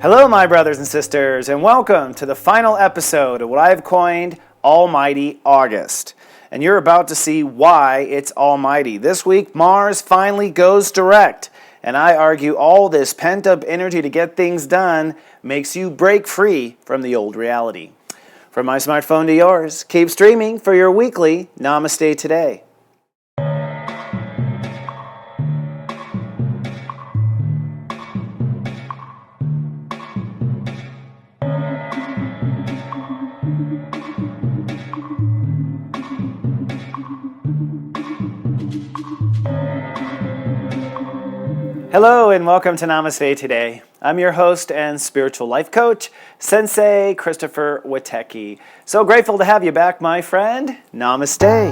Hello, my brothers and sisters, and welcome to the final episode of what I've coined Almighty August. And you're about to see why it's almighty. This week, Mars finally goes direct. And I argue all this pent-up energy to get things done makes you break free from the old reality. From my smartphone to yours, keep streaming for your weekly Namaste Today. Hello and welcome to Namaste Today. I'm your host and spiritual life coach, Sensei Christopher Witecki. So grateful to have you back, my friend. Namaste.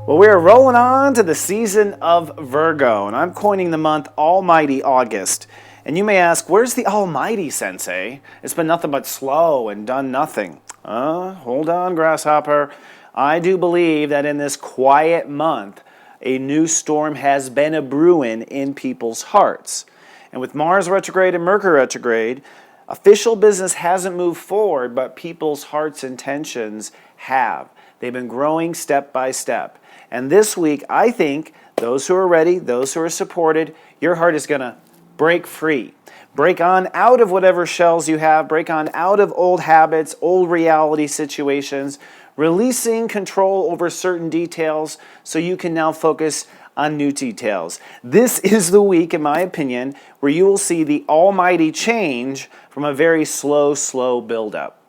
Well, we're rolling on to the season of Virgo, and I'm coining the month Almighty August. And you may ask, where's the Almighty, Sensei? It's been nothing but slow and done nothing. Hold on, grasshopper. I do believe that in this quiet month, a new storm has been a-brewing in people's hearts. And with Mars retrograde and Mercury retrograde, official business hasn't moved forward, but people's hearts' intentions have. They've been growing step by step. And this week, I think, those who are ready, those who are supported, your heart is going to break free. Break on out of whatever shells you have. Break on out of old habits, old reality situations, releasing control over certain details so you can now focus on new details. This is the week, in my opinion, where you will see the almighty change from a very slow buildup.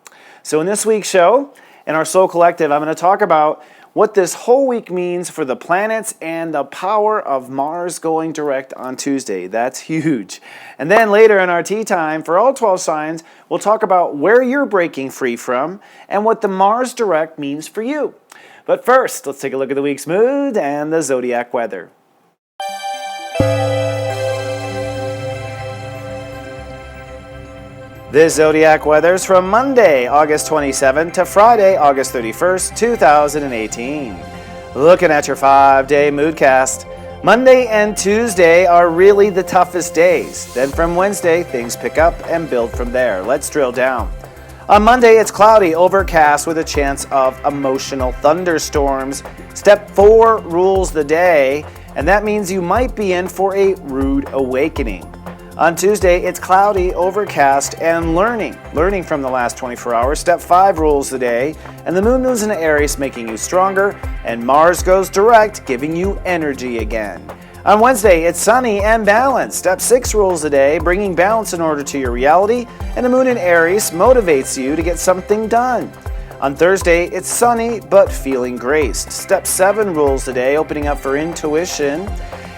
So in this week's show, in our Soul Collective, I'm going to talk about what this whole week means for the planets and the power of Mars going direct on Tuesday. That's huge. And then later in our tea time, for all 12 signs, we'll talk about where you're breaking free from and what the Mars direct means for you. But first, let's take a look at the week's mood and the Zodiac weather. This Zodiac weather is from Monday, August 27 to Friday, August 31st, 2018. Looking at your 5-day moodcast, Monday and Tuesday are really the toughest days. Then from Wednesday, things pick up and build from there. Let's drill down. On Monday, it's cloudy, overcast with a chance of emotional thunderstorms. Step 4 rules the day, and that means you might be in for a rude awakening. On Tuesday, it's cloudy, overcast, and learning from the last 24 hours. Step 5 rules the day, and the moon moves into Aries, making you stronger, and Mars goes direct, giving you energy again. On Wednesday, it's sunny and balanced. Step 6 rules the day, bringing balance in order to your reality, and the moon in Aries motivates you to get something done. On Thursday, it's sunny, but feeling graced. Step 7 rules the day, opening up for intuition,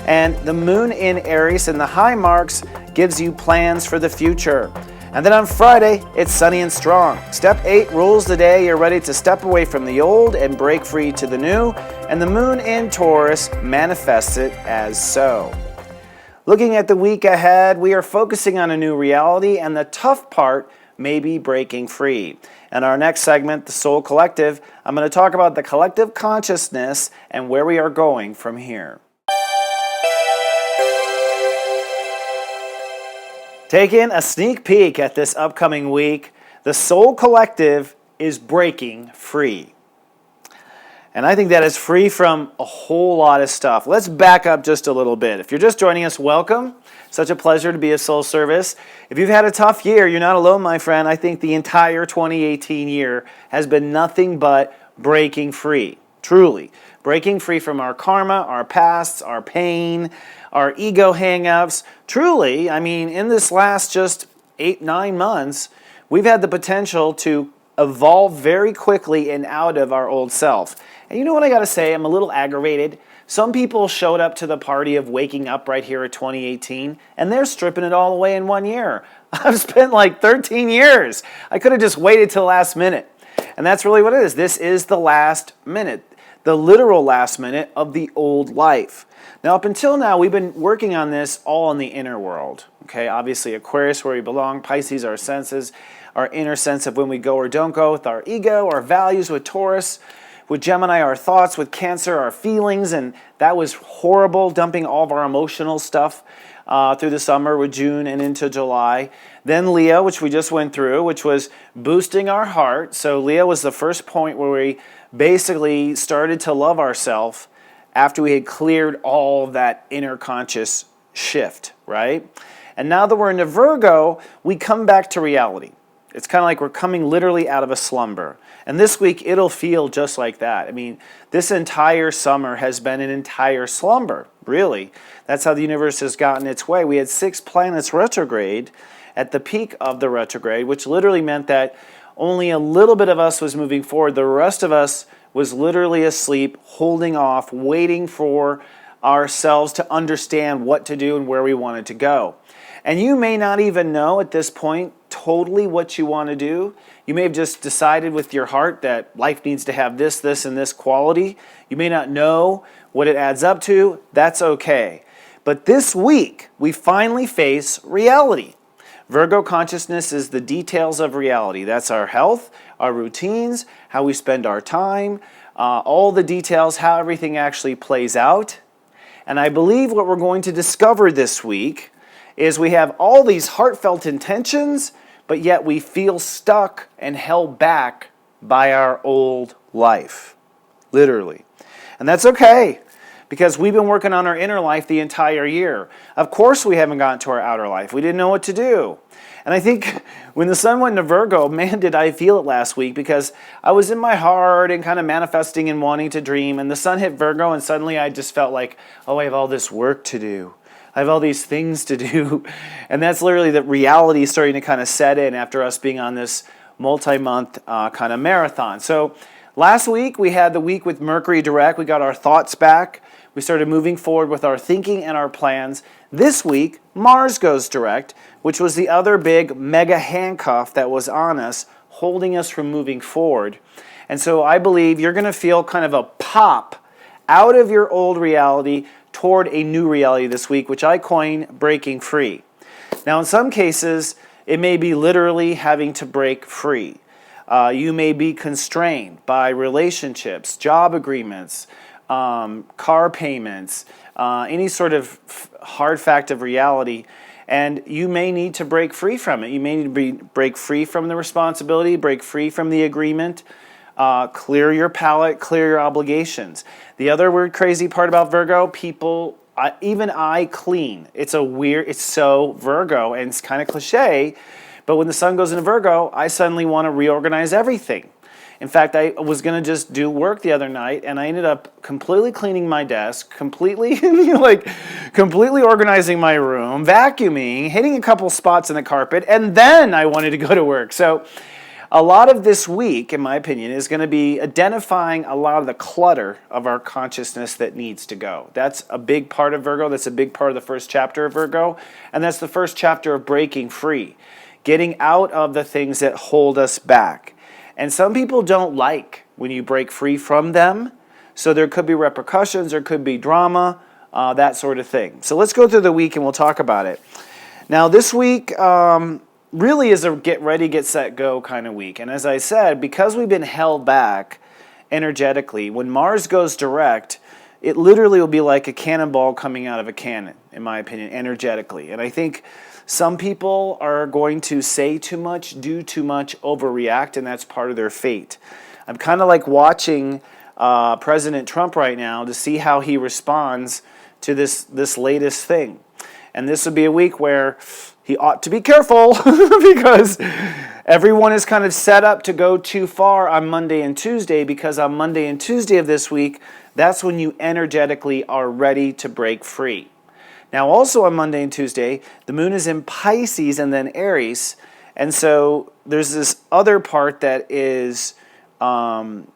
and the moon in Aries in the high marks gives you plans for the future. And then on Friday, it's sunny and strong. Step 8 rules the day. You're ready to step away from the old and break free to the new. And the moon in Taurus manifests it as so. Looking at the week ahead, we are focusing on a new reality, and the tough part may be breaking free. In our next segment, the Soul Collective, I'm going to talk about the collective consciousness and where we are going from here. Taking a sneak peek at this upcoming week, the Soul Collective is breaking free. And I think that is free from a whole lot of stuff. Let's back up just a little bit. If you're just joining us, welcome. Such a pleasure to be of soul service. If you've had a tough year, you're not alone, my friend. I think the entire 2018 year has been nothing but breaking free. Truly. Breaking free from our karma, our pasts, our pain, our ego hang-ups. Truly, I mean, in this last just 8-9 months, we've had the potential to evolve very quickly and out of our old self. And you know what I got to say? I'm a little aggravated. Some people showed up to the party of waking up right here at 2018, and they're stripping it all away in 1 year. I've spent like 13 years. I could have just waited till the last minute. And that's really what it is. This is the last minute, the literal last minute of the old life. Now, up until now, we've been working on this all in the inner world. Okay, obviously Aquarius, where we belong, Pisces, our senses, our inner sense of when we go or don't go with our ego, our values with Taurus. With Gemini, our thoughts. With Cancer, our feelings. And that was horrible, dumping all of our emotional stuff through the summer with June and into July. Then Leo, which we just went through, which was boosting our heart. So Leo was the first point where we basically started to love ourselves after we had cleared all that inner conscious shift, right? And now that we're into Virgo, we come back to reality. It's kind of like we're coming literally out of a slumber. And this week, it'll feel just like that. I mean, this entire summer has been an entire slumber, really. That's how the universe has gotten its way. We had 6 planets retrograde at the peak of the retrograde, which literally meant that only a little bit of us was moving forward. The rest of us was literally asleep, holding off, waiting for ourselves to understand what to do and where we wanted to go. And you may not even know at this point totally what you want to do. You may have just decided with your heart that life needs to have this, this, and this quality. You may not know what it adds up to. That's okay. But this week, we finally face reality. Virgo consciousness is the details of reality. That's our health, our routines, how we spend our time, all the details, how everything actually plays out. And I believe what we're going to discover this week is we have all these heartfelt intentions, but yet we feel stuck and held back by our old life, literally. And that's okay, because we've been working on our inner life the entire year. Of course we haven't gotten to our outer life. We didn't know what to do. And I think when the sun went into Virgo, man, did I feel it last week, because I was in my heart and kind of manifesting and wanting to dream, and the sun hit Virgo, and suddenly I just felt like, oh, I have all this work to do. I have all these things to do. And that's literally the reality starting to kind of set in after us being on this multi-month kind of marathon. So last week, we had the week with Mercury direct. We got our thoughts back. We started moving forward with our thinking and our plans. This week, Mars goes direct, which was the other big mega handcuff that was on us, holding us from moving forward. And so I believe you're going to feel kind of a pop out of your old reality toward a new reality this week, which I coin breaking free. Now, in some cases, it may be literally having to break free. You may be constrained by relationships, job agreements, car payments, any sort of hard fact of reality, and you may need to break free from it. You may need to break free from the responsibility, break free from the agreement, clear your palate, clear your obligations. The other weird, crazy part about Virgo, people, even I clean. It's so Virgo, and it's kind of cliche, but when the sun goes into Virgo, I suddenly want to reorganize everything. In fact, I was going to just do work the other night, and I ended up completely cleaning my desk, completely organizing my room, vacuuming, hitting a couple spots in the carpet, and then I wanted to go to work. So a lot of this week, in my opinion, is going to be identifying a lot of the clutter of our consciousness that needs to go. That's a big part of Virgo. That's a big part of the first chapter of Virgo, and that's the first chapter of breaking free, getting out of the things that hold us back. And some people don't like when you break free from them. So there could be repercussions, there could be drama, that sort of thing. So let's go through the week and we'll talk about it. Now this week really is a get ready, get set, go kind of week. And as I said, because we've been held back energetically, when Mars goes direct, it literally will be like a cannonball coming out of a cannon, in my opinion, energetically. And I think some people are going to say too much, do too much, overreact, and that's part of their fate. I'm kind of like watching President Trump right now to see how he responds to this latest thing. And this would be a week where he ought to be careful because everyone is kind of set up to go too far on Monday and Tuesday, because on Monday and Tuesday of this week, that's when you energetically are ready to break free. Now, also on Monday and Tuesday, the moon is in Pisces and then Aries, and so there's this other part that is kind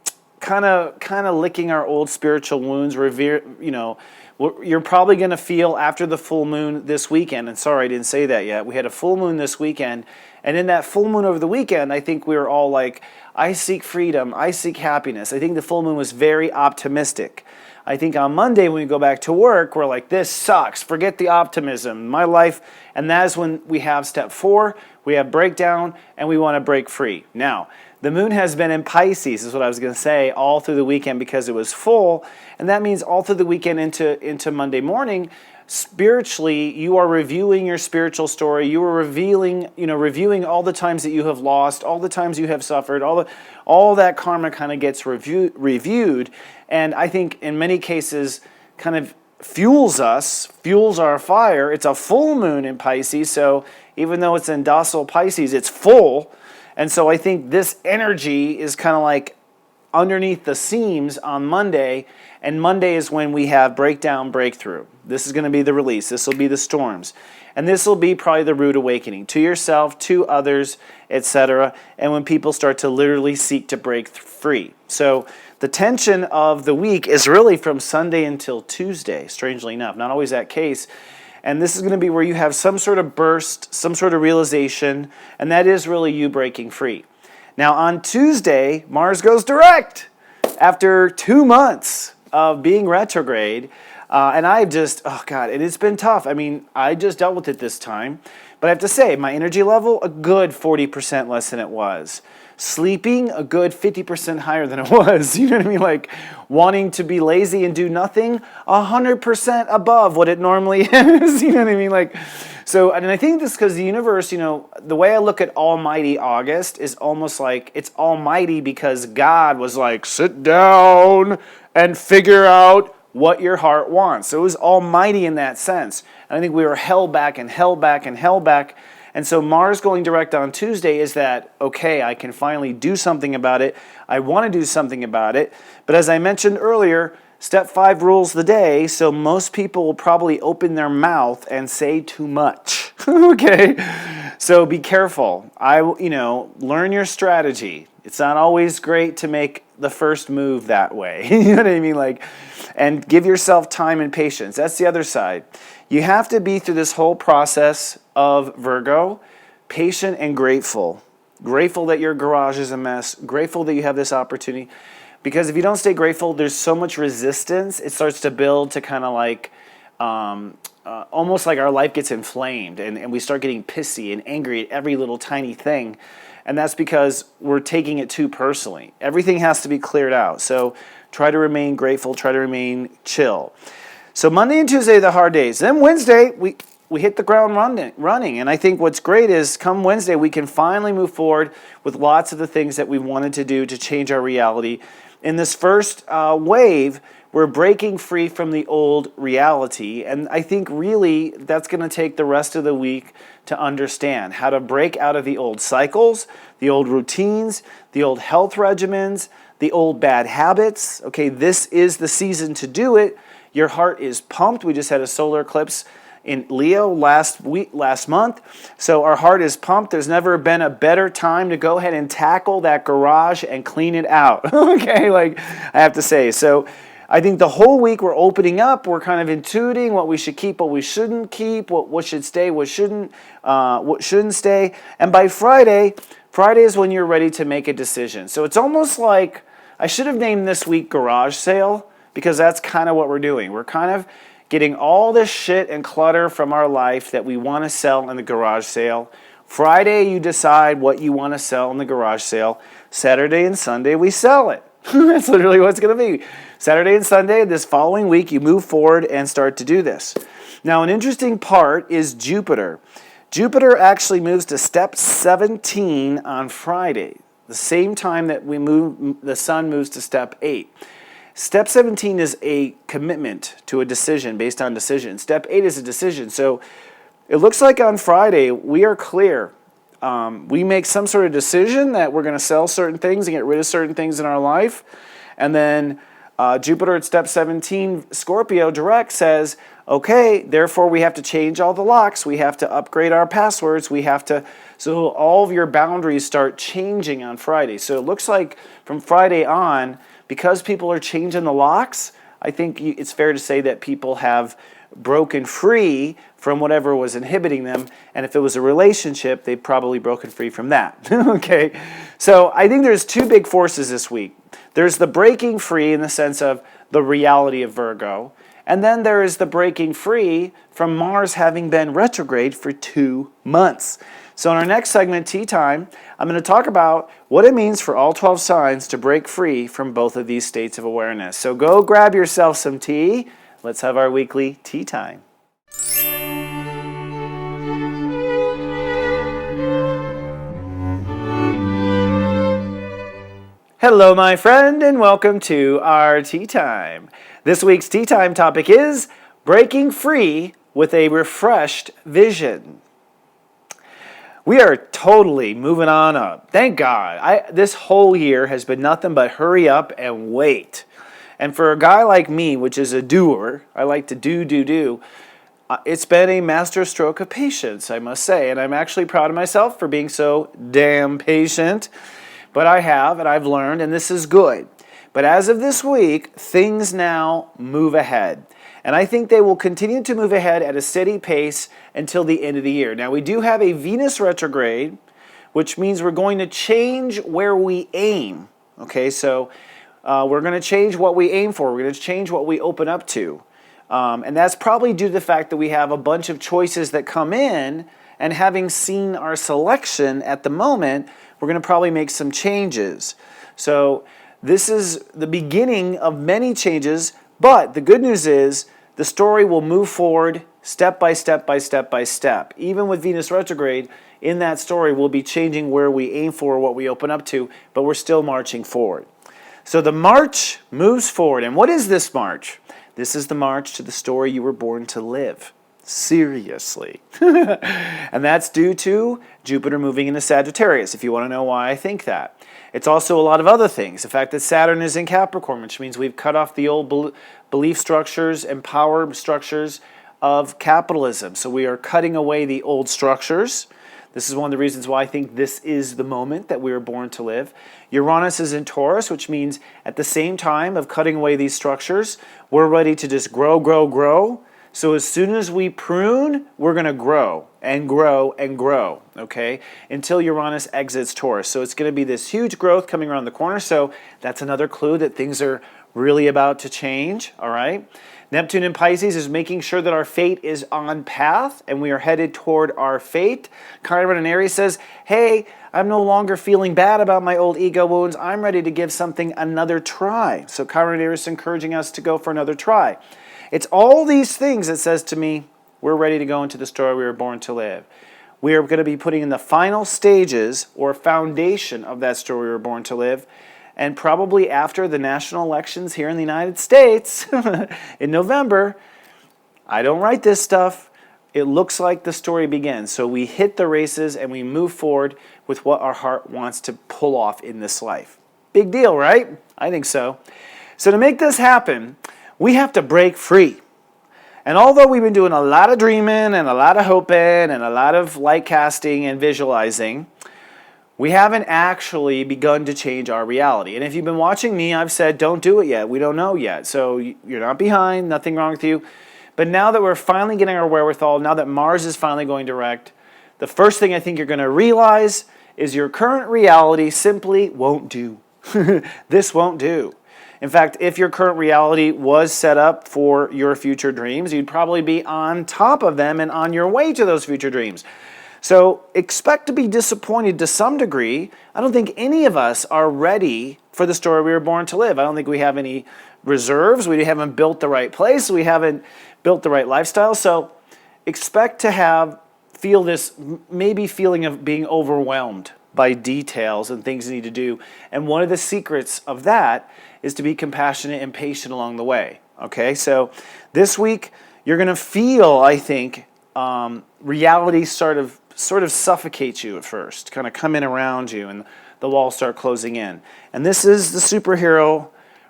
of licking our old spiritual wounds. You're probably going to feel after the full moon this weekend, and sorry I didn't say that yet. We had a full moon this weekend, and in that full moon over the weekend, I think we were all like, I seek freedom, I seek happiness. I think the full moon was very optimistic. I think on Monday when we go back to work, we're like, this sucks, forget the optimism, my life. And that is when we have step 4, we have breakdown, and we want to break free. Now, The moon has been in Pisces, is what I was going to say, all through the weekend because it was full. And that means all through the weekend into Monday morning, spiritually, you are reviewing your spiritual story. You are reviewing all the times that you have lost, all the times you have suffered, all that karma kind of gets reviewed. And I think in many cases kind of fuels our fire. It's a full moon in Pisces, so even though it's in docile Pisces, it's full. And so I think this energy is kind of like underneath the seams on Monday, and Monday is when we have breakdown, breakthrough. This is going to be the release. This will be the storms. And this will be probably the rude awakening to yourself, to others, etc. And when people start to literally seek to break free. So the tension of the week is really from Sunday until Tuesday, strangely enough. Not always that case. And this is going to be where you have some sort of burst, some sort of realization, and that is really you breaking free. Now on Tuesday, Mars goes direct after 2 months of being retrograde. And and it's been tough. I mean, I just dealt with it this time. But I have to say, my energy level, a good 40% less than it was. Sleeping, a good 50% higher than it was. You know what I mean? Like, wanting to be lazy and do nothing, 100% above what it normally is. You know what I mean? Like, so, and I think this is because the universe, the way I look at Almighty August is almost like it's almighty because God was like, sit down and figure out what your heart wants. So it was almighty in that sense. And I think we were held back and held back and held back. And so Mars going direct on Tuesday is that, okay, I can finally do something about it. I want to do something about it. But as I mentioned earlier, step 5 rules the day. So most people will probably open their mouth and say too much. Okay? So be careful. Learn your strategy. It's not always great to make the first move that way. You know what I mean? And give yourself time and patience. That's the other side. You have to be through this whole process of Virgo, patient and grateful. Grateful that your garage is a mess. Grateful that you have this opportunity. Because if you don't stay grateful, there's so much resistance. It starts to build to kind of like, almost like our life gets inflamed. And we start getting pissy and angry at every little tiny thing. And that's because we're taking it too personally. Everything has to be cleared out. So try to remain grateful. Try to remain chill. So Monday and Tuesday are the hard days. Then Wednesday, we hit the ground running. And I think what's great is come Wednesday, we can finally move forward with lots of the things that we wanted to do to change our reality. In this first wave, we're breaking free from the old reality. And I think really that's going to take the rest of the week to understand how to break out of the old cycles, the old routines, the old health regimens, the old bad habits. Okay, this is the season to do it. Your heart is pumped. We just had a solar eclipse in Leo last month. So our heart is pumped. There's never been a better time to go ahead and tackle that garage and clean it out. Okay, I have to say. So I think the whole week we're opening up. We're kind of intuiting what we should keep, what we shouldn't keep, what should stay, what shouldn't stay. And by Friday is when you're ready to make a decision. So it's almost like I should have named this week Garage Sale because that's kind of what we're doing. We're kind of getting all this shit and clutter from our life that we want to sell in the garage sale. Friday, you decide what you want to sell in the garage sale. Saturday and Sunday, we sell it. That's literally what it's going to be. Saturday and Sunday, this following week, you move forward and start to do this. Now, an interesting part is Jupiter. Jupiter actually moves to step 17 on Friday, the same time that the sun moves to step 8. Step 17 is a commitment to a decision based on decision. Step 8 is a decision. So it looks like on Friday we are clear. We make some sort of decision that we're going to sell certain things and get rid of certain things in our life. And then Jupiter at step 17, Scorpio direct says, okay, therefore we have to change all the locks. We have to upgrade our passwords. So all of your boundaries start changing on Friday. So it looks like from Friday on, because people are changing the locks, I think it's fair to say that people have broken free from whatever was inhibiting them. And if it was a relationship, they've probably broken free from that. Okay, so I think there's two big forces this week. There's the breaking free in the sense of the reality of Virgo. And then there is the breaking free from Mars having been retrograde for 2 months. So in our next segment, Tea Time, I'm going to talk about what it means for all 12 signs to break free from both of these states of awareness. So go grab yourself some tea. Let's have our weekly Tea Time. Hello, my friend, and welcome to our Tea Time. This week's Tea Time topic is breaking free with a refreshed vision. We are totally moving on up. Thank God. This whole year has been nothing but hurry up and wait. And for a guy like me, which is a doer, I like to do. It's been a master stroke of patience, I must say. And I'm actually proud of myself for being so damn patient. But I have, and I've learned, and this is good. But as of this week, things now move ahead. And I think they will continue to move ahead at a steady pace until the end of the year. Now, we do have a Venus retrograde, which means we're going to change where we aim. Okay, so we're going to change what we aim for. We're going to change what we open up to. And that's probably due to the fact that we have a bunch of choices that come in, and having seen our selection at the moment, we're going to probably make some changes. So this is the beginning of many changes, but the good news is the story will move forward step by step by step by step. Even with Venus retrograde, in that story we'll be changing where we aim for, what we open up to, but we're still marching forward. So the march moves forward. And what is this march? This is the march to the story you were born to live. Seriously. And that's due to Jupiter moving into Sagittarius, if you want to know why I think that. It's also a lot of other things. The fact that Saturn is in Capricorn, which means we've cut off the old belief structures and power structures of capitalism. So we are cutting away the old structures. This is one of the reasons why I think this is the moment that we were born to live. Uranus is in Taurus, which means at the same time of cutting away these structures, we're ready to just grow. So as soon as we prune, we're going to grow and grow and grow, okay, until Uranus exits Taurus. So it's going to be this huge growth coming around the corner. So that's another clue that things are really about to change, all right? Neptune in Pisces is making sure that our fate is on path and we are headed toward our fate. Chiron in Aries says, hey, I'm no longer feeling bad about my old ego wounds. I'm ready to give something another try. So Chiron in Aries is encouraging us to go for another try. It's all these things that says to me, we're ready to go into the story we were born to live. We are going to be putting in the final stages or foundation of that story we were born to live. And probably after the national elections here in the United States in November, I don't write this stuff. It looks like the story begins. So we hit the races and we move forward with what our heart wants to pull off in this life. Big deal, right? I think so. So to make this happen, we have to break free. And although we've been doing a lot of dreaming and a lot of hoping and a lot of light casting and visualizing, we haven't actually begun to change our reality. And if you've been watching me, I've said, don't do it yet. We don't know yet. So you're not behind, nothing wrong with you. But now that we're finally getting our wherewithal, now that Mars is finally going direct, the first thing I think you're going to realize is your current reality simply won't do. This won't do. In fact, if your current reality was set up for your future dreams, you'd probably be on top of them and on your way to those future dreams. So expect to be disappointed to some degree. I don't think any of us are ready for the story we were born to live. I don't think we have any reserves. We haven't built the right place. We haven't built the right lifestyle. So expect to feel this maybe feeling of being overwhelmed by details and things you need to do. And one of the secrets of that is to be compassionate and patient along the way. Okay, so this week you're going to feel, I think, reality sort of suffocates you at first, kind of come in around you, and the walls start closing in. And this is the superhero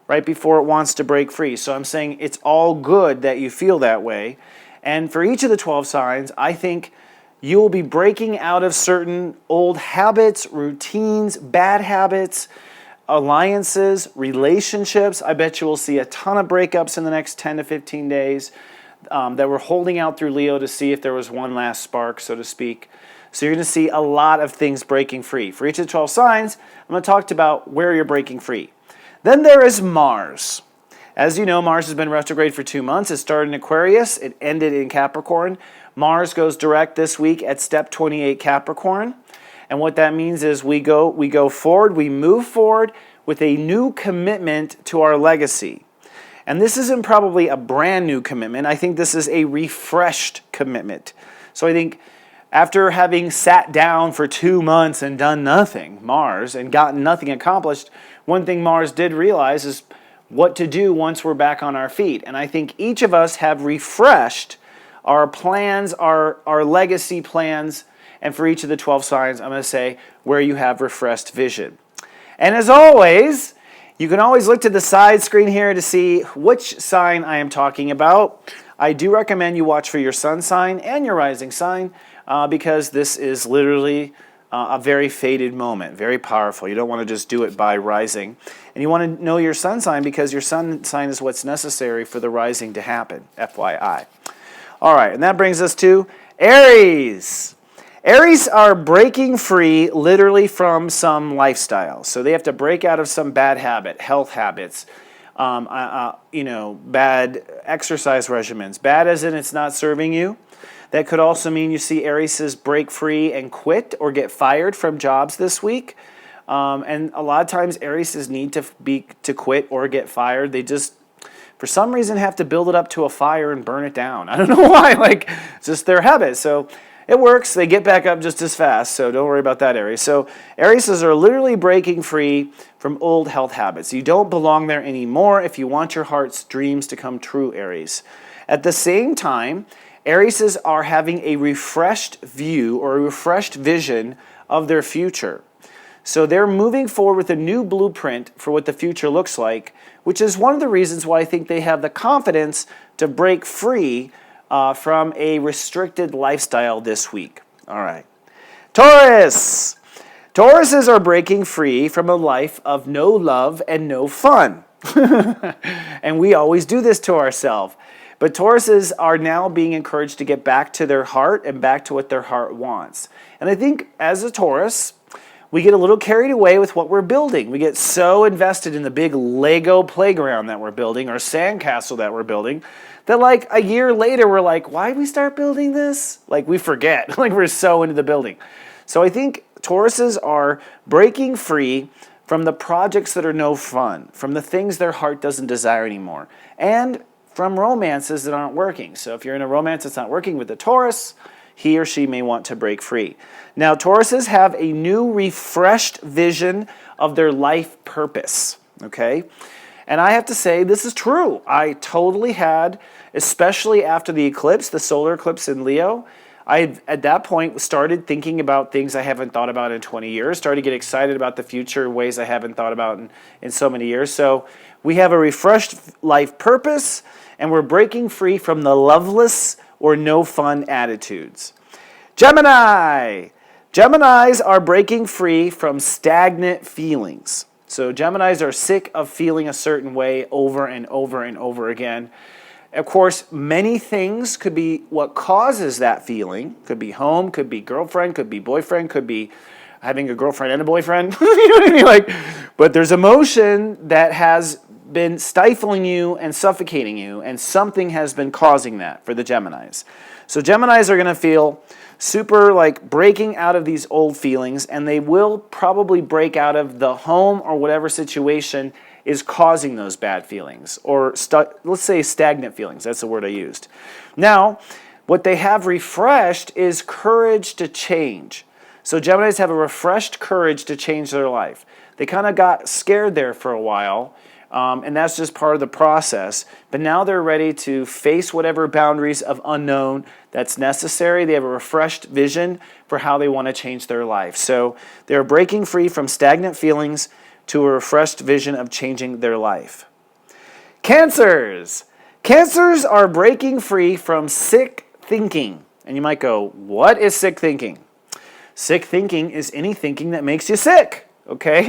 right before it wants to break free. So I'm saying it's all good that you feel that way. And for each of the 12 signs, I think you will be breaking out of certain old habits, routines, bad habits, alliances, relationships. I bet you will see a ton of breakups in the next 10 to 15 days that we're holding out through Leo to see if there was one last spark, so to speak. So you're going to see a lot of things breaking free. For each of the 12 signs, I'm going to talk about where you're breaking free. Then there is Mars. As you know, Mars has been retrograde for 2 months. It started in Aquarius. It ended in Capricorn. Mars goes direct this week at step 28 Capricorn. And what that means is we go forward, we move forward with a new commitment to our legacy. And this isn't probably a brand new commitment. I think this is a refreshed commitment. So I think after having sat down for 2 months and done nothing, Mars, and gotten nothing accomplished, one thing Mars did realize is what to do once we're back on our feet. And I think each of us have refreshed our plans, our legacy plans, and for each of the 12 signs, I'm going to say where you have refreshed vision. And as always, you can always look to the side screen here to see which sign I am talking about. I do recommend you watch for your sun sign and your rising sign because this is literally a very fated moment, very powerful. You don't want to just do it by rising. And you want to know your sun sign because your sun sign is what's necessary for the rising to happen, FYI. All right, and that brings us to Aries. Aries are breaking free literally from some lifestyle. So they have to break out of some bad habit, health habits, bad exercise regimens. Bad as in it's not serving you. That could also mean you see Aries break free and quit or get fired from jobs this week. And a lot of times Aries need to quit or get fired. They just, for some reason, have to build it up to a fire and burn it down. I don't know why. It's just their habit. So it works. They get back up just as fast. So don't worry about that, Aries. So Aries are literally breaking free from old health habits. You don't belong there anymore if you want your heart's dreams to come true, Aries. At the same time, Aries are having a refreshed view or a refreshed vision of their future. So they're moving forward with a new blueprint for what the future looks like, which is one of the reasons why I think they have the confidence to break free from a restricted lifestyle this week. All right. Taurus. Tauruses are breaking free from a life of no love and no fun. And we always do this to ourselves. But Tauruses are now being encouraged to get back to their heart and back to what their heart wants. And I think as a Taurus, we get a little carried away with what we're building. We get so invested in the big Lego playground that we're building or sandcastle that we're building that a year later we're like, why did we start building this? We forget. We're so into the building. So I think Tauruses are breaking free from the projects that are no fun, from the things their heart doesn't desire anymore, and from romances that aren't working. So if you're in a romance that's not working with a Taurus, he or she may want to break free. Now, Tauruses have a new, refreshed vision of their life purpose, okay? And I have to say, this is true. I totally had, especially after the eclipse, the solar eclipse in Leo, I, at that point, started thinking about things I haven't thought about in 20 years, started to get excited about the future in ways I haven't thought about in so many years. So we have a refreshed life purpose, and we're breaking free from the loveless or no fun attitudes. Gemini. Geminis are breaking free from stagnant feelings. So Geminis are sick of feeling a certain way over and over and over again. Of course, many things could be what causes that feeling. Could be home, could be girlfriend, could be boyfriend, could be having a girlfriend and a boyfriend. You know what I mean? But there's emotion that has been stifling you and suffocating you, and something has been causing that for the Geminis. So Geminis are going to feel super breaking out of these old feelings, and they will probably break out of the home or whatever situation is causing those bad feelings, or let's say stagnant feelings. That's the word I used. Now, what they have refreshed is courage to change. So Geminis have a refreshed courage to change their life. They kind of got scared there for a while, and that's just part of the process. But now they're ready to face whatever boundaries of unknown that's necessary. They have a refreshed vision for how they want to change their life. So they're breaking free from stagnant feelings to a refreshed vision of changing their life. Cancers. Cancers are breaking free from sick thinking. And you might go, what is sick thinking? Sick thinking is any thinking that makes you sick. Okay?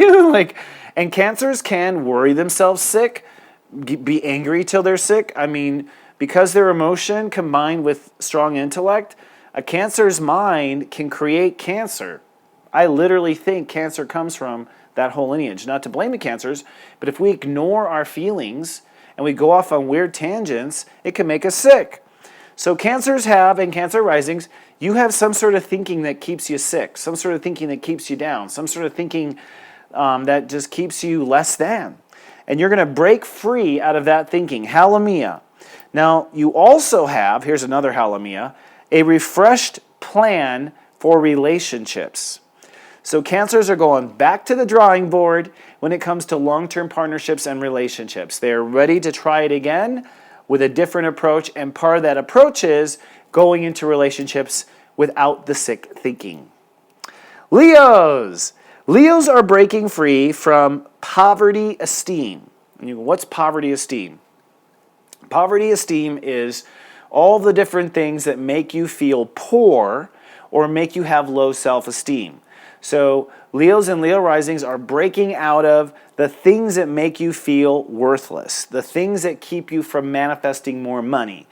And Cancers can worry themselves sick, be angry till they're sick. I mean, because their emotion combined with strong intellect, a Cancer's mind can create cancer. I literally think cancer comes from that whole lineage. Not to blame the Cancers, but if we ignore our feelings and we go off on weird tangents, it can make us sick. So Cancers have, and Cancer risings, you have some sort of thinking that keeps you sick, some sort of thinking that keeps you down, some sort of thinking that just keeps you less than. And you're going to break free out of that thinking. Halamia. Now, you also have, here's another halamia, a refreshed plan for relationships. So Cancers are going back to the drawing board when it comes to long-term partnerships and relationships. They're ready to try it again with a different approach, and part of that approach is going into relationships without the sick thinking. Leos. Leos are breaking free from poverty esteem. And you go, what's poverty esteem? Poverty esteem is all the different things that make you feel poor or make you have low self-esteem. So Leos and Leo risings are breaking out of the things that make you feel worthless, the things that keep you from manifesting more money,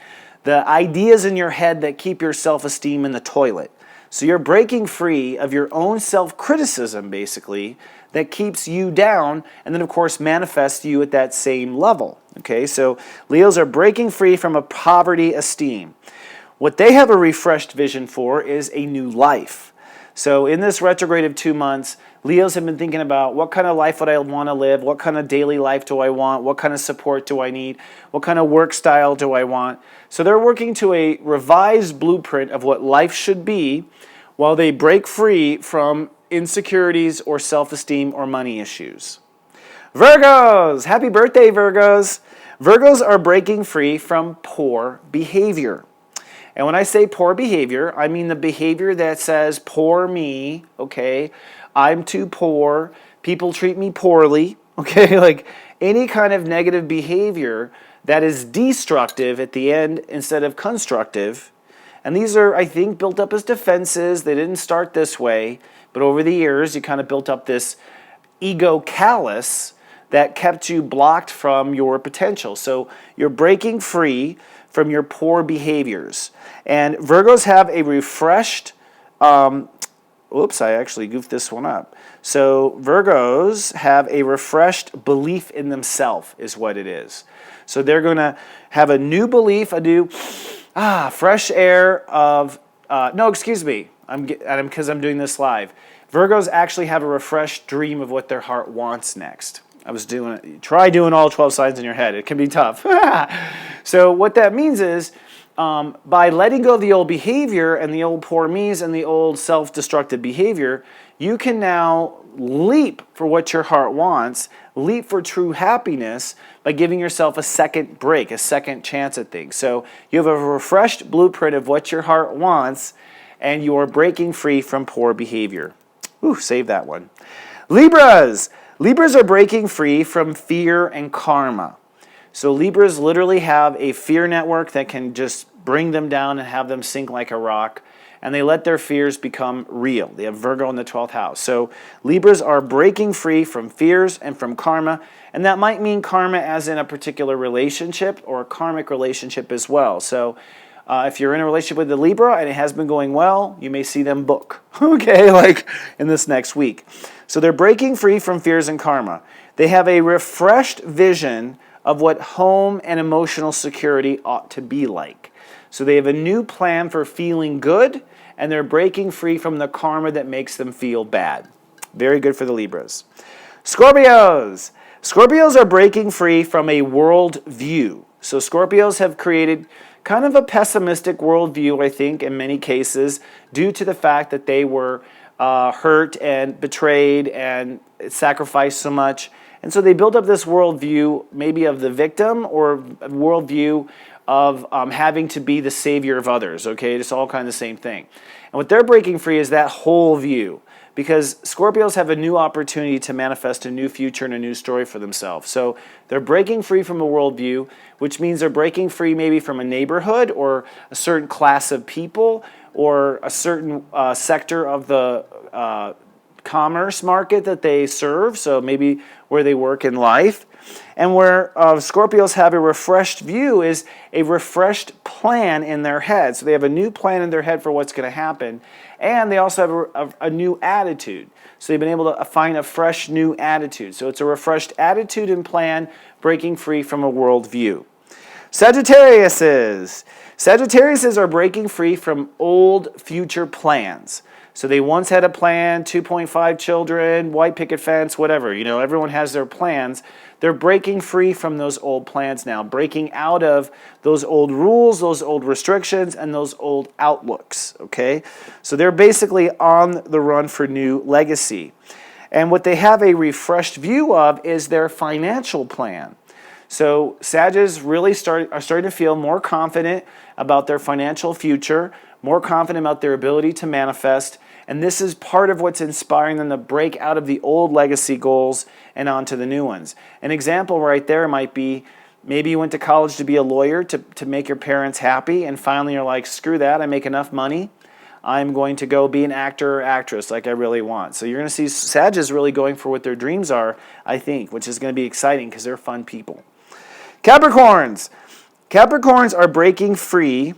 the ideas in your head that keep your self-esteem in the toilet. So you're breaking free of your own self-criticism, basically, that keeps you down and then, of course, manifests you at that same level. Okay, so Leos are breaking free from a poverty esteem. What they have a refreshed vision for is a new life. So in this retrograde of 2 months, Leos have been thinking about what kind of life would I want to live, what kind of daily life do I want, what kind of support do I need, what kind of work style do I want. So they're working to a revised blueprint of what life should be while they break free from insecurities or self-esteem or money issues. Virgos! Happy birthday, Virgos! Virgos are breaking free from poor behavior. And when I say poor behavior, I mean the behavior that says, poor me, okay, I'm too poor, people treat me poorly, okay, like any kind of negative behavior that is destructive at the end instead of constructive. And these are, I think, built up as defenses. They didn't start this way, but over the years, you kind of built up this ego callus that kept you blocked from your potential. So you're breaking free from your poor behaviors. And Virgos have a refreshed, oops, I actually goofed this one up. So Virgos have a refreshed belief in themselves is what it is. So they're going to have a new belief, a new, fresh air of, no, excuse me, because I'm doing this live. Virgos actually have a refreshed dream of what their heart wants next. Try doing all 12 signs in your head. It can be tough. So what that means is, by letting go of the old behavior and the old poor me's and the old self-destructive behavior, you can now leap for what your heart wants, leap for true happiness by giving yourself a second break, a second chance at things. So you have a refreshed blueprint of what your heart wants, and you are breaking free from poor behavior. Ooh, save that one. Libras! Libras are breaking free from fear and karma. So Libras literally have a fear network that can just bring them down and have them sink like a rock, and they let their fears become real. They have Virgo in the 12th house. So Libras are breaking free from fears and from karma, and that might mean karma as in a particular relationship or a karmic relationship as well. So if you're in a relationship with a Libra and it has been going well, you may see them book, okay, like in this next week. So they're breaking free from fears and karma. They have a refreshed vision of what home and emotional security ought to be like. So they have a new plan for feeling good, and they're breaking free from the karma that makes them feel bad. Very good for the Libras. Scorpios! Scorpios are breaking free from a world view. So Scorpios have created kind of a pessimistic worldview, I think, in many cases, due to the fact that they were hurt and betrayed and sacrificed so much. And so they built up this worldview, maybe of the victim, or a worldview of having to be the savior of others, okay? It's all kind of the same thing. And what they're breaking free is that whole view, because Scorpios have a new opportunity to manifest a new future and a new story for themselves. So they're breaking free from a worldview, which means they're breaking free maybe from a neighborhood or a certain class of people or a certain sector of the commerce market that they serve, so maybe where they work in life. And where Scorpios have a refreshed view is a refreshed plan in their head. So they have a new plan in their head for what's going to happen. And they also have a new attitude. So they've been able to find a fresh new attitude. So it's a refreshed attitude and plan, breaking free from a worldview. Sagittariuses are breaking free from old future plans. So they once had a plan, 2.5 children, white picket fence, whatever. Everyone has their plans. They're breaking free from those old plans now, breaking out of those old rules, those old restrictions, and those old outlooks, okay? So they're basically on the run for new legacy. And what they have a refreshed view of is their financial plan. So Sagittarius really are starting to feel more confident about their financial future, more confident about their ability to manifest, and this is part of what's inspiring them to break out of the old legacy goals and onto the new ones. An example right there might be, maybe you went to college to be a lawyer to make your parents happy, and finally you're like, screw that, I make enough money. I'm going to go be an actor or actress like I really want. So you're going to see Sagittarius really going for what their dreams are, I think, which is going to be exciting because they're fun people. Capricorns are breaking free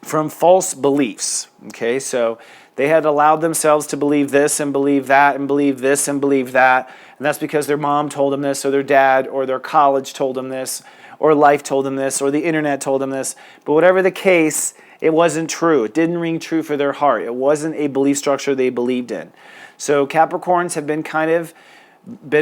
from false beliefs. Okay, so they had allowed themselves to believe this and believe that and believe this and believe that. And that's because their mom told them this, or their dad, or their college told them this, or life told them this, or the internet told them this. But whatever the case, it wasn't true. It didn't ring true for their heart. It wasn't a belief structure they believed in. So Capricorns have been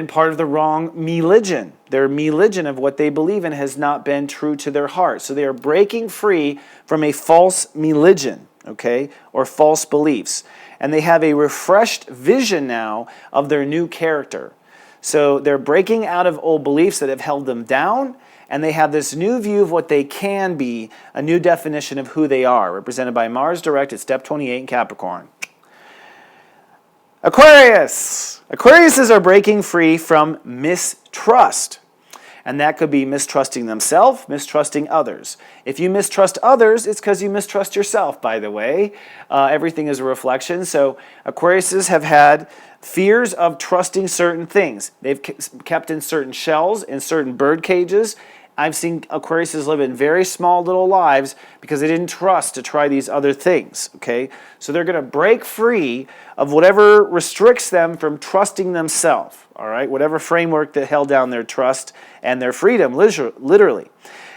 part of the wrong religion. Their religion of what they believe in has not been true to their heart. So they are breaking free from a false religion, okay, or false beliefs. And they have a refreshed vision now of their new character. So they're breaking out of old beliefs that have held them down, and they have this new view of what they can be, a new definition of who they are, represented by Mars direct at step 28 in Capricorn. Aquariuses are breaking free from mistrust. And that could be mistrusting themselves, mistrusting others. If you mistrust others, it's because you mistrust yourself, by the way. Everything is a reflection. So Aquariuses have had fears of trusting certain things. They've kept in certain shells, in certain bird cages. I've seen Aquariuses live in very small little lives because they didn't trust to try these other things, okay? So they're going to break free of whatever restricts them from trusting themselves, all right? Whatever framework that held down their trust and their freedom, literally.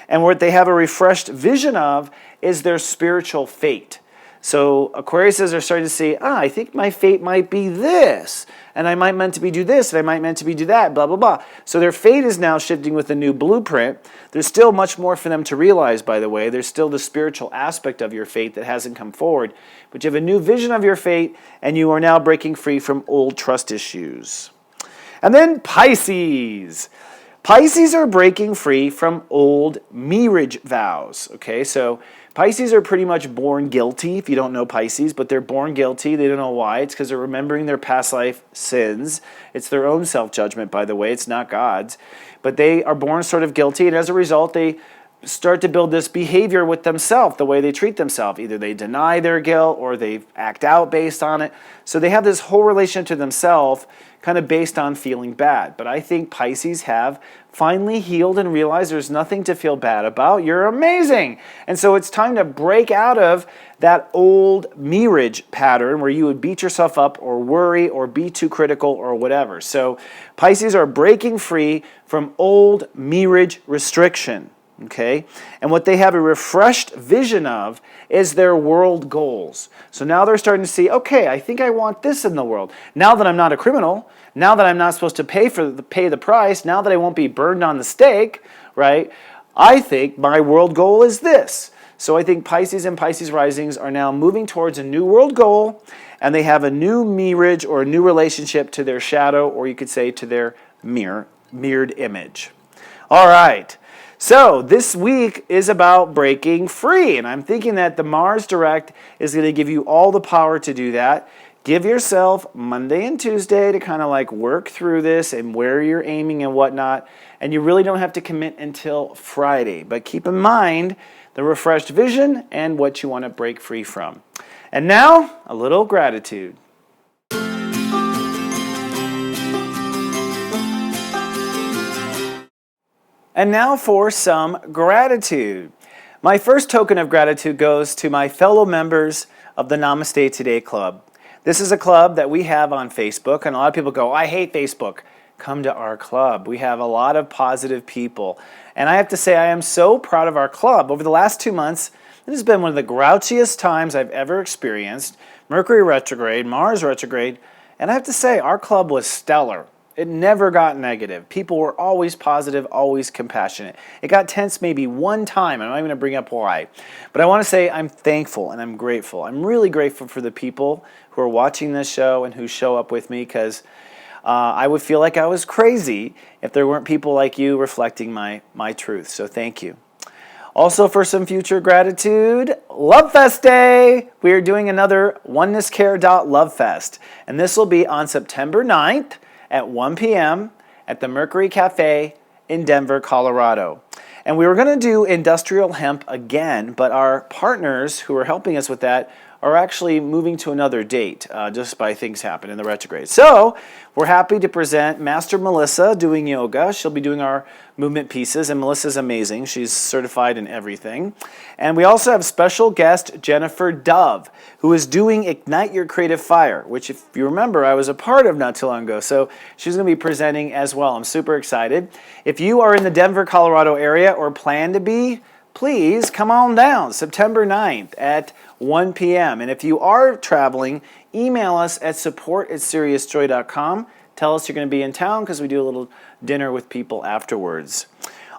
And what they have a refreshed vision of is their spiritual fate. So Aquariuses are starting to say, I think my fate might be this, and I might meant to be do this, and I might meant to be do that, blah, blah, blah. So their fate is now shifting with a new blueprint. There's still much more for them to realize, by the way. There's still the spiritual aspect of your fate that hasn't come forward. But you have a new vision of your fate, and you are now breaking free from old trust issues. And then Pisces. Pisces are breaking free from old marriage vows. Okay, so Pisces are pretty much born guilty, if you don't know Pisces, but they're born guilty. They don't know why. It's because they're remembering their past life sins. It's their own self-judgment, by the way. It's not God's. But they are born sort of guilty, and as a result, they start to build this behavior with themselves, the way they treat themselves. Either they deny their guilt or they act out based on it. So they have this whole relation to themselves kind of based on feeling bad. But I think Pisces have finally healed and realized there's nothing to feel bad about. You're amazing. And so it's time to break out of that old marriage pattern where you would beat yourself up or worry or be too critical or whatever. So Pisces are breaking free from old marriage restriction. Okay, and what they have a refreshed vision of is their world goals. So now they're starting to see, okay, I think I want this in the world. Now that I'm not a criminal, now that I'm not supposed to pay the price, now that I won't be burned on the stake, right? I think my world goal is this. So I think Pisces and Pisces risings are now moving towards a new world goal, and they have a new marriage or a new relationship to their shadow, or you could say to their mirrored image. All right. So this week is about breaking free, and I'm thinking that the Mars Direct is going to give you all the power to do that. Give yourself Monday and Tuesday to kind of like work through this and where you're aiming and whatnot, and you really don't have to commit until Friday. But keep in mind the refreshed vision and what you want to break free from. And now, a little gratitude. And now for some gratitude. My first token of gratitude goes to my fellow members of the Namaste Today Club. This is a club that we have on Facebook, and a lot of people go, I hate Facebook. Come to our club. We have a lot of positive people. And I have to say, I am so proud of our club. Over the last 2 months, it has been one of the grouchiest times I've ever experienced. Mercury retrograde, Mars retrograde, and I have to say, our club was stellar. It never got negative. People were always positive, always compassionate. It got tense maybe one time. I'm not even going to bring up why. But I want to say I'm thankful and I'm grateful. I'm really grateful for the people who are watching this show and who show up with me, because I would feel like I was crazy if there weren't people like you reflecting my truth. So thank you. Also, for some future gratitude, Love Fest Day! We are doing another onenesscare.lovefest. And this will be on September 9th at 1 p.m. at the Mercury Cafe in Denver, Colorado. And we were going to do industrial hemp again, but our partners who are helping us with that are actually moving to another date just by things happen in the retrograde. So we're happy to present Master Melissa doing yoga. She'll be doing our movement pieces, and Melissa's amazing. She's certified in everything. And we also have special guest Jennifer Dove, who is doing Ignite Your Creative Fire, which, if you remember, I was a part of not too long ago. So she's going to be presenting as well. I'm super excited. If you are in the Denver, Colorado area or plan to be, please come on down September 9th at 1 p.m. And if you are traveling, email us at support@seriousjoy.com. Tell us you're going to be in town, because we do a little dinner with people afterwards.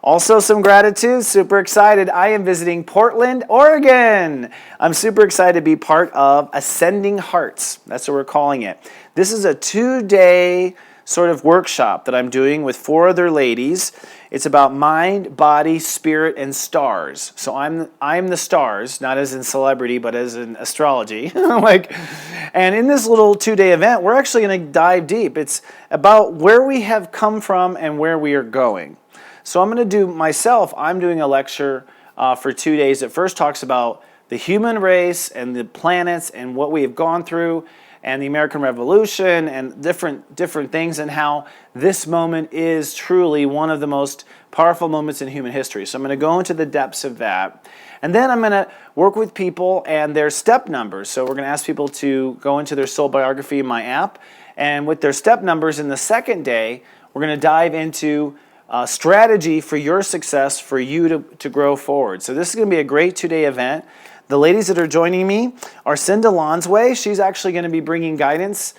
Also, some gratitude. Super excited. I am visiting Portland, Oregon. I'm super excited to be part of Ascending Hearts. That's what we're calling it. This is a 2-day sort of workshop that I'm doing with 4 other ladies. It's about mind, body, spirit, and stars. So I'm the stars, not as in celebrity, but as in astrology. And in this little 2-day event, we're actually going to dive deep. It's about where we have come from and where we are going. So I'm doing a lecture for 2 days that first talks about the human race and the planets and what we have gone through, and the American Revolution and different things, and how this moment is truly one of the most powerful moments in human history. So I'm going to go into the depths of that. And then I'm going to work with people and their step numbers. So we're going to ask people to go into their soul biography in my app. And with their step numbers in the second day, we're going to dive into strategy for your success, for you to grow forward. So this is going to be a great 2-day event. The ladies that are joining me are Cinda Lonsway. She's actually going to be bringing guidance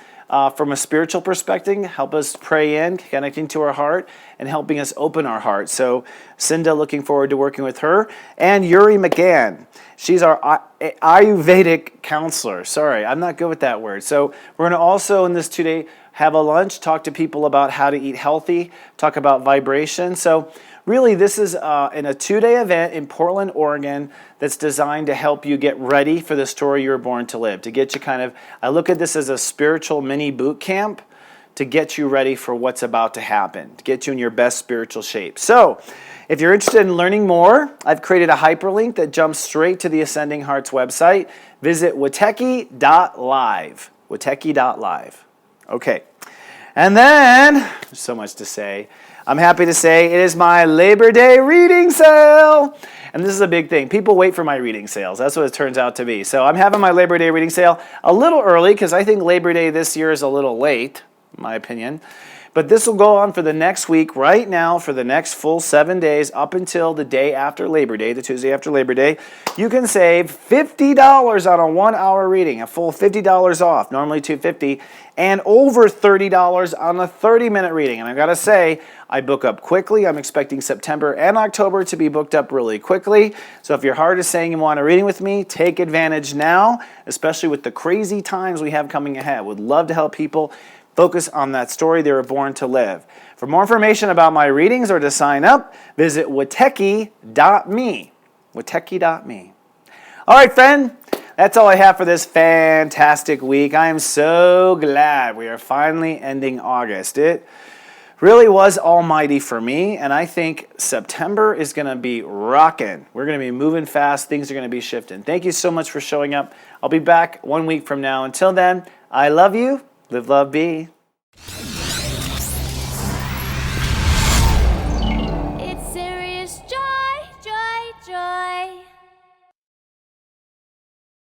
from a spiritual perspective, help us pray in, connecting to our heart, and helping us open our heart. So Cinda, looking forward to working with her. And Yuri McGann. She's our Ayurvedic counselor. Sorry, I'm not good with that word. So we're going to also, in this 2-day, have a lunch, talk to people about how to eat healthy, talk about vibration. So really, this is in a 2-day event in Portland, Oregon, that's designed to help you get ready for the story you were born to live, to get you I look at this as a spiritual mini boot camp to get you ready for what's about to happen, to get you in your best spiritual shape. So if you're interested in learning more, I've created a hyperlink that jumps straight to the Ascending Hearts website. Visit wateki.live. Wateki.live. Okay. And then, there's so much to say. I'm happy to say it is my Labor Day reading sale. And this is a big thing. People wait for my reading sales. That's what it turns out to be. So I'm having my Labor Day reading sale a little early, because I think Labor Day this year is a little late, in my opinion. But this will go on for the next week, right now, for the next full 7 days, up until the day after Labor Day, the Tuesday after Labor Day. You can save $50 on a 1-hour reading, a full $50 off, normally $250, and over $30 on a 30-minute reading. And I've got to say, I book up quickly. I'm expecting September and October to be booked up really quickly. So if your heart is saying you want a reading with me, take advantage now, especially with the crazy times we have coming ahead. Would love to help people focus on that story they were born to live. For more information about my readings or to sign up, visit wateki.me. Wateki.me. All right, friend, that's all I have for this fantastic week. I am so glad we are finally ending August. It really was almighty for me, and I think September is going to be rocking. We're going to be moving fast. Things are going to be shifting. Thank you so much for showing up. I'll be back 1 week from now. Until then, I love you. Live, love, be.